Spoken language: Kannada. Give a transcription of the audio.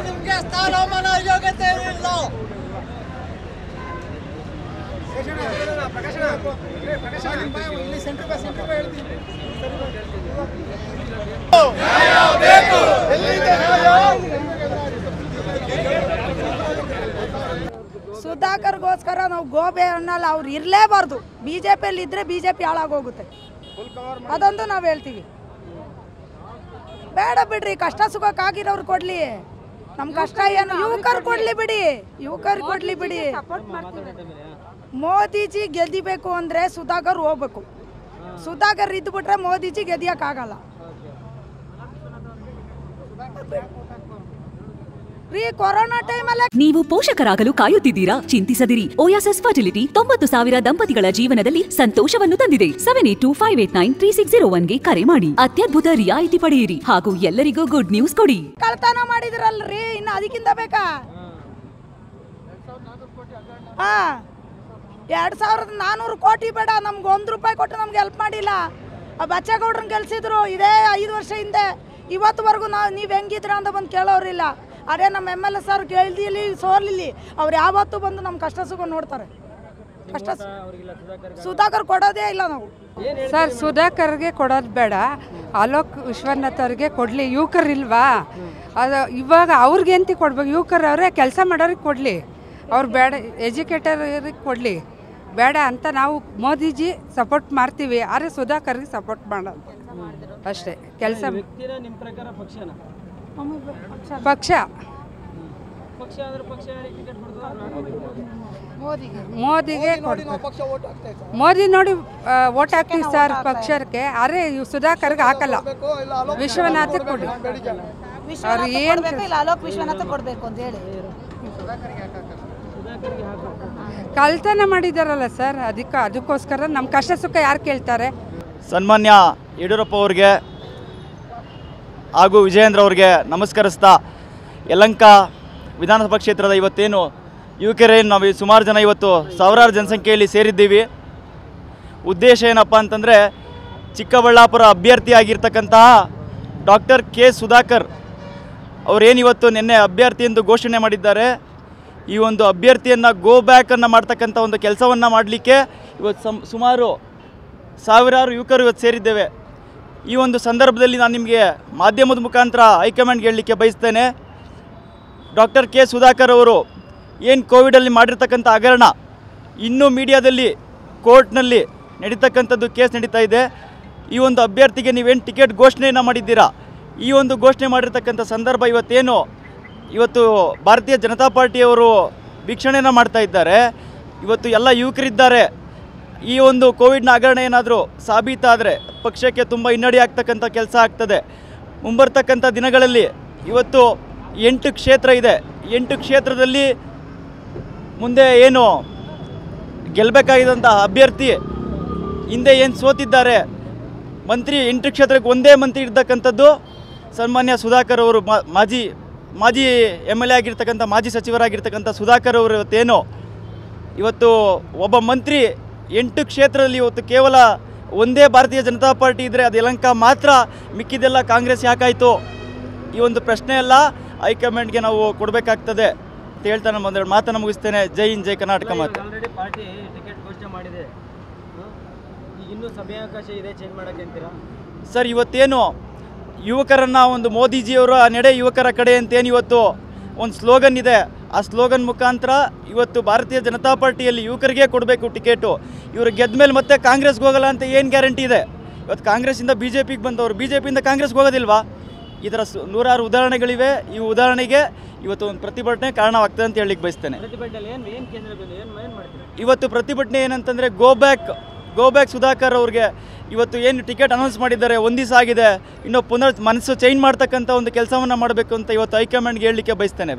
ನಿಮಗೆ ಸ್ಥಾನಮಾನ ಯೋಗ್ಯತೆ ಇಲ್ಲ. ಸುಧಾಕರ್ಗೋಸ್ಕರ ನಾವು ಗೋಬೆ ಅನ್ನಲ್ಲ, ಅವ್ರು ಇರಲೇಬಾರ್ದು. ಬಿಜೆಪಿಯಲ್ಲಿ ಇದ್ರೆ ಬಿಜೆಪಿ ಹಾಳಾಗೋಗುತ್ತೆ, ಅದೊಂದು ನಾವು ಹೇಳ್ತೀವಿ. ಬೇಡ ಬಿಡ್ರಿ, ಕಷ್ಟ ಸುಖಕ್ಕಾಗಿರೋರು ಕೊಡ್ಲಿ, ನಮ್ಮ ಕಷ್ಟ ಏನು ಯುವಕರು ಕೊಡ್ಲಿ ಬಿಡಿ, ಯುವಕರು ಕೊಡ್ಲಿ ಬಿಡಿ. ಮೋದಿಜಿ ಗೆದ್ದಿಬೇಕು ಅಂದರೆ ಸುಧಾಕರ್ ಹೋಗ್ಬೇಕು. ಸುಧಾಕರ್ ಇದ್ದುಬಿಟ್ರೆ ಮೋದಿಜಿ ಗೆದ್ದಿಯಕ್ಕಾಗಲ್ಲ. ಕೊರೋನಾ ಟೈಮಲ್ಲಿ ನೀವು ಪೋಷಕರಾಗಲು ಕಾಯುತ್ತಿದ್ದೀರಾ? ಚಿಂತಿಸದಿರಿ. ಓಯಾಸಿಸ್ ಫರ್ಟಿಲಿಟಿ 90,000 ದಂಪತಿಗಳ ಜೀವನದಲ್ಲಿ ಸಂತೋಷವನ್ನು ತಂದಿದೆ. 7825893601ಗೆ ಕರೆ ಮಾಡಿ, ಅತ್ಯದ್ಭುತ ರಿಯಾಯಿತಿ ಪಡೆಯಿರಿ ಹಾಗೂ ಎಲ್ಲರಿಗೂ ಗುಡ್ ನ್ಯೂಸ್ ಕೊಡಿ. ಕಳ್ತನ ಮಾಡಿದ್ರಲ್ರಿ, ಇನ್ನು ಅದಕ್ಕಿಂತ ಬೇಕಾ? 2400 ಕೋಟಿ ಬೇಡ, ನಮ್ಗೆ 1 ರೂಪಾಯಿ ಕೊಟ್ಟು ನಮ್ಗೆ ಹೆಲ್ಪ್ ಮಾಡಿಲ್ಲ. ಆ ಬಚ್ಚೇಗೌಡ್ರನ್ನ ಗೆಲ್ಸಿದ್ರು ಇದೇ 5 ವರ್ಷ ಹಿಂದೆ. ಇವತ್ತುವರೆಗೂ ನೀವು ಹೆಂಗಿದ್ರ ಅಂತ ಬಂದು ಕೇಳೋರಿಲ್ಲ. ಅದೇ ನಮ್ಮ MLA ಸರ್ ಗೆಲ್ದಿಲಿ ಸೋರ್ಲಿಲ್ಲಿ, ಅವ್ರು ಯಾವತ್ತೂ ಬಂದು ನಮ್ಮ ಕಷ್ಟ ಸುಖ ನೋಡ್ತಾರೆ. ಕಷ್ಟ ಸುಧಾಕರ್ ಕೊಡೋದೇ ಇಲ್ಲ ನಾವು. ಸರ್ ಸುಧಾಕರ್ಗೆ ಕೊಡೋದು ಬೇಡ, ಅಲೋಕ್ ವಿಶ್ವನಾಥ್ ಅವ್ರಿಗೆ ಕೊಡಲಿ. ಯುವಕರಿಲ್ವಾ, ಅದು ಇವಾಗ ಅವ್ರಿಗೆ ಎಂತ ಕೊಡ್ಬೇಕು? ಯುವಕರು ಅವರೇ ಕೆಲಸ ಮಾಡೋರಿಗೆ ಕೊಡಲಿ, ಅವ್ರು ಬೇಡ ಎಜುಕೇಟರಿಗೆ ಕೊಡಲಿ. ಬೇಡ ಅಂತ ನಾವು ಮೋದಿಜಿ ಸಪೋರ್ಟ್ ಮಾಡ್ತೀವಿ, ಆದರೆ ಸುಧಾಕರ್ಗೆ ಸಪೋರ್ಟ್ ಮಾಡೋದು ಅಷ್ಟೇ. ಕೆಲಸ ಪಕ್ಷ ಮೋದಿಗೆ ಮೋದಿ ನೋಡಿ ಓಟ್ ಹಾಕ್ತೀವಿ ಸರ್ ಪಕ್ಷಕ್ಕೆ, ಆದರೆ ಸುಧಾಕರ್ಗೆ ಹಾಕಲ್ಲ, ವಿಶ್ವನಾಥ್ ಕೊಡಿ. ಅವ್ರು ಏನು ಅಲೋಕ್ ವಿಶ್ವನಾಥ್ ಕೊಡಬೇಕು ಅಂತ ಹೇಳಿ ಕಳ್ತನ ಮಾಡಿದಾರಲ್ಲ ಸರ್, ಅದಕ್ಕೋಸ್ಕರ ನಮ್ಮ ಕಷ್ಟ ಸುಖ ಯಾರು ಕೇಳ್ತಾರೆ? ಸನ್ಮಾನ್ಯ ಯಡಿಯೂರಪ್ಪ ಅವ್ರಿಗೆ ಹಾಗೂ ವಿಜಯೇಂದ್ರ ಅವ್ರಿಗೆ ನಮಸ್ಕರಿಸ್ತಾ, ಯಲಹಂಕ ವಿಧಾನಸಭಾ ಕ್ಷೇತ್ರದ ಇವತ್ತೇನು ಯುವಕರೇನು ನಾವು ಸುಮಾರು ಜನ ಇವತ್ತು ಸಾವಿರಾರು ಜನಸಂಖ್ಯೆಯಲ್ಲಿ ಸೇರಿದ್ದೀವಿ. ಉದ್ದೇಶ ಏನಪ್ಪ ಅಂತಂದರೆ, ಚಿಕ್ಕಬಳ್ಳಾಪುರ ಅಭ್ಯರ್ಥಿಯಾಗಿರ್ತಕ್ಕಂತಹ ಡಾಕ್ಟರ್ ಕೆ ಸುಧಾಕರ್ ಅವರೇನಿವತ್ತು ನಿನ್ನೆ ಅಭ್ಯರ್ಥಿ ಎಂದು ಘೋಷಣೆ ಮಾಡಿದ್ದಾರೆ. ಈ ಒಂದು ಅಭ್ಯರ್ಥಿಯನ್ನು ಗೋ ಬ್ಯಾಕನ್ನು ಮಾಡ್ತಕ್ಕಂಥ ಒಂದು ಕೆಲಸವನ್ನು ಮಾಡಲಿಕ್ಕೆ ಇವತ್ತು ಸುಮಾರು ಸಾವಿರಾರು ಯುವಕರು ಇವತ್ತು ಸೇರಿದ್ದೇವೆ. ಈ ಒಂದು ಸಂದರ್ಭದಲ್ಲಿ ನಾನು ನಿಮಗೆ ಮಾಧ್ಯಮದ ಮುಖಾಂತರ ಹೈಕಮಾಂಡ್ಗೆ ಹೇಳಲಿಕ್ಕೆ ಬಯಸ್ತೇನೆ, ಡಾಕ್ಟರ್ ಕೆ ಸುಧಾಕರ್ ಅವರು ಏನು ಕೋವಿಡಲ್ಲಿ ಮಾಡಿರ್ತಕ್ಕಂಥ ಹಗರಣ ಇನ್ನೂ ಮೀಡಿಯಾದಲ್ಲಿ ಕೋರ್ಟ್ನಲ್ಲಿ ನಡೀತಕ್ಕಂಥದ್ದು ಕೇಸ್ ನಡೀತಾ ಇದೆ. ಈ ಒಂದು ಅಭ್ಯರ್ಥಿಗೆ ನೀವೇನು ಟಿಕೆಟ್ ಘೋಷಣೆಯನ್ನು ಮಾಡಿದ್ದೀರಾ, ಈ ಒಂದು ಘೋಷಣೆ ಮಾಡಿರ್ತಕ್ಕಂಥ ಸಂದರ್ಭ ಇವತ್ತು ಭಾರತೀಯ ಜನತಾ ಪಾರ್ಟಿಯವರು ವೀಕ್ಷಣೆಯನ್ನು ಮಾಡ್ತಾ ಇದ್ದಾರೆ. ಇವತ್ತು ಎಲ್ಲ ಯುವಕರಿದ್ದಾರೆ. ಈ ಒಂದು ಕೋವಿಡ್ನ ಹಗರಣ ಏನಾದರೂ ಸಾಬೀತಾದರೆ ಪಕ್ಷಕ್ಕೆ ತುಂಬ ಹಿನ್ನಡೆ ಆಗ್ತಕ್ಕಂಥ ಕೆಲಸ ಆಗ್ತದೆ. ಮುಂಬರ್ತಕ್ಕಂಥ ದಿನಗಳಲ್ಲಿ ಇವತ್ತು 8 ಕ್ಷೇತ್ರ ಇದೆ. 8 ಕ್ಷೇತ್ರದಲ್ಲಿ ಮುಂದೆ ಏನು ಗೆಲ್ಲಬೇಕಾಗಿದ್ದಂಥ ಅಭ್ಯರ್ಥಿ ಹಿಂದೆ ಏನು ಸೋತಿದ್ದಾರೆ ಮಂತ್ರಿ, 8 ಕ್ಷೇತ್ರಕ್ಕೆ ಒಂದೇ ಮಂತ್ರಿ ಇರ್ತಕ್ಕಂಥದ್ದು ಸನ್ಮಾನ್ಯ ಸುಧಾಕರ್ ಅವರು, ಮಾಜಿ MLA ಆಗಿರ್ತಕ್ಕಂಥ ಮಾಜಿ ಸಚಿವರಾಗಿರ್ತಕ್ಕಂಥ ಸುಧಾಕರ್ ಅವರು ಇವತ್ತು ಒಬ್ಬ ಮಂತ್ರಿ 8 ಕ್ಷೇತ್ರದಲ್ಲಿ ಇವತ್ತು ಕೇವಲ ಒಂದೇ ಭಾರತೀಯ ಜನತಾ ಪಾರ್ಟಿ ಇದ್ದರೆ ಅದು ಯಲಹಂಕ ಮಾತ್ರ, ಮಿಕ್ಕಿದೆಲ್ಲ ಕಾಂಗ್ರೆಸ್ ಯಾಕಾಯಿತು? ಈ ಒಂದು ಪ್ರಶ್ನೆ ಎಲ್ಲ ಹೈಕಮಾಂಡ್ಗೆ ನಾವು ಕೊಡಬೇಕಾಗ್ತದೆ ಅಂತ ಹೇಳ್ತಾ ನಾನು ಒಂದೆರಡು ಮಾತನ್ನು ಮುಗಿಸ್ತೇನೆ. ಜೈ ಹಿಂದ್, ಜೈ ಕರ್ನಾಟಕ. ಮಾತು ಪಾರ್ಟಿ ಟಿಕೆಟ್ ಘೋಷಣೆ ಮಾಡಿದೆ, ಈಗ ಇನ್ನೂ ಸಮಯಾವಕಾಶ ಇದೆ ಚೇಂಜ್ ಮಾಡೋಕ್ಕೆ ಅಂತೀರಾ ಸರ್? ಇವತ್ತೇನು ಯುವಕರನ್ನು ಒಂದು ಮೋದಿಜಿಯವರ ನಡೆ ಯುವಕರ ಕಡೆ ಅಂತೇನು ಇವತ್ತು ಒಂದು ಸ್ಲೋಗನ್ ಇದೆ, ಆ ಸ್ಲೋಗನ್ ಮುಖಾಂತರ ಇವತ್ತು ಭಾರತೀಯ ಜನತಾ ಪಾರ್ಟಿಯಲ್ಲಿ ಯುವಕರಿಗೆ ಕೊಡಬೇಕು ಟಿಕೆಟು. ಇವರು ಗೆದ್ದ ಮೇಲೆ ಮತ್ತೆ ಕಾಂಗ್ರೆಸ್ಗೆ ಹೋಗಲ್ಲ ಅಂತ ಏನು ಗ್ಯಾರಂಟಿ ಇದೆ? ಇವತ್ತು ಕಾಂಗ್ರೆಸ್ಸಿಂದ BJPಗೆ ಬಂದವರು BJPಯಿಂದ ಕಾಂಗ್ರೆಸ್ಗೆ ಹೋಗೋದಿಲ್ವಾ? ಈ ಥರ ನೂರಾರು ಉದಾಹರಣೆಗಳಿವೆ. ಈ ಉದಾಹರಣೆಗೆ ಇವತ್ತು ಒಂದು ಪ್ರತಿಭಟನೆ ಕಾರಣವಾಗ್ತದೆ ಅಂತ ಹೇಳಲಿಕ್ಕೆ ಬಯಸ್ತೇನೆ. ಇವತ್ತು ಪ್ರತಿಭಟನೆ ಏನಂತಂದರೆ ಗೋ ಬ್ಯಾಕ್ ಸುಧಾಕರ್ ಅವ್ರಿಗೆ ಇವತ್ತು ಏನು ಟಿಕೆಟ್ ಅನೌನ್ಸ್ ಮಾಡಿದ್ದಾರೆ, 1 ದಿವಸ ಆಗಿದೆ, ಇನ್ನೂ ಮನಸ್ಸು ಚೇಂಜ್ ಮಾಡ್ತಕ್ಕಂಥ ಒಂದು ಕೆಲಸವನ್ನು ಮಾಡಬೇಕು ಅಂತ ಇವತ್ತು ಹೈಕಮಾಂಡ್ಗೆ ಹೇಳಲಿಕ್ಕೆ ಬಯಸ್ತೇನೆ.